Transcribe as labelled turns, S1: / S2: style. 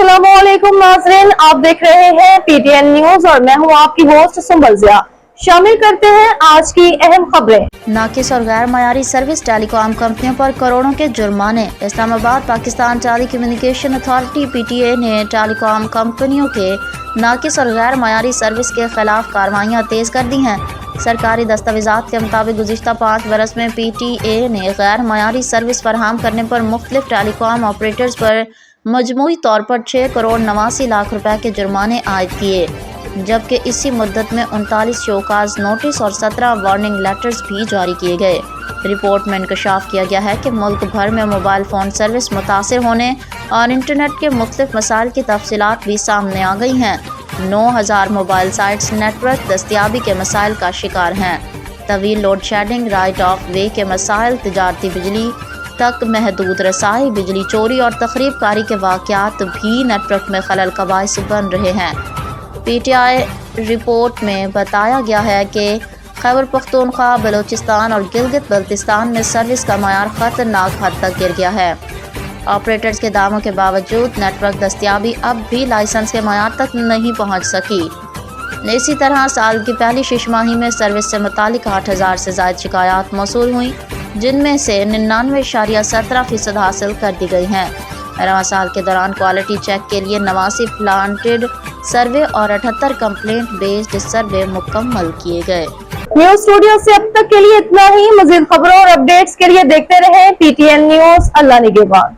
S1: अस्सलामुअलैकुम नाज़रीन, आप देख रहे हैं पीटीएन न्यूज और मैं हूं आपकी होस्ट सुंबल ज़िया। शामिल करते हैं आज की अहम खबरें।
S2: नाकिस और गैर मयारी सर्विस टेलीकॉम कंपनियों पर करोड़ों के जुर्माने। Islamabad Pakistan telecommunication authority PTA ने टेलीकॉम कंपनियों के नाकिस और गैर मयारी सर्विस के खिलाफ कार्रवाइयाँ तेज कर दी हैं। सरकारी दस्तावेज़ात के मुताबिक गुज़िश्ता 5 बरस में पीटीए ने गैर मयारी सर्विस फराहम करने पर मुख्तलिफ टेलीकॉम ऑपरेटर्स पर मजमूई तौर पर 6 करोड़ 89 लाख रुपए के जुर्माने आयद किए, जबकि इसी मुद्दत में 39 शोकाज नोटिस और 17 वार्निंग लेटर्स भी जारी किए गए। रिपोर्ट में इंकशाफ किया गया है कि मुल्क भर में मोबाइल फ़ोन सर्विस मुतासिर होने और इंटरनेट के मुख्तलिफ मसाइल की तफसीलात भी सामने आ गई हैं। 9000 मोबाइल साइट्स नेटवर्क दस्तियाबी के मसाइल का शिकार हैं। तवील लोड शेडिंग, राइट ऑफ वे के मसाइल, तिजारती बिजली तक महदूद रसाई, बिजली चोरी और तखरीब कारी के वाक़यात भी नेटवर्क में खलल का बाइस बन रहे हैं। पीटीआई रिपोर्ट में बताया गया है कि खैबर पख्तूनख्वा, बलूचिस्तान और गिलगित बल्तिस्तान में सर्विस का मयार ख़तरनाक हद तक गिर गया है। ऑपरेटर्स के दावों के बावजूद नेटवर्क दस्तियाबी अब भी लाइसेंस के मयार तक नहीं पहुँच सकी। इसी तरह साल की पहली 6 माही में सर्विस से मुतालिक 8000 से ज़ायद शिकायत मौसूल हुई, जिनमें से 99.17% हासिल कर दी गई हैं। रवां साल के दौरान क्वालिटी चेक के लिए 89 प्लांटेड सर्वे और 78 कंप्लेंट बेस्ड सर्वे मुकम्मल किए गए।
S1: न्यूज स्टूडियो से अब तक के लिए इतना ही। मज़ीद खबरों और अपडेट्स के लिए देखते रहें पीटीएन न्यूज। अल्लाह निगहबान।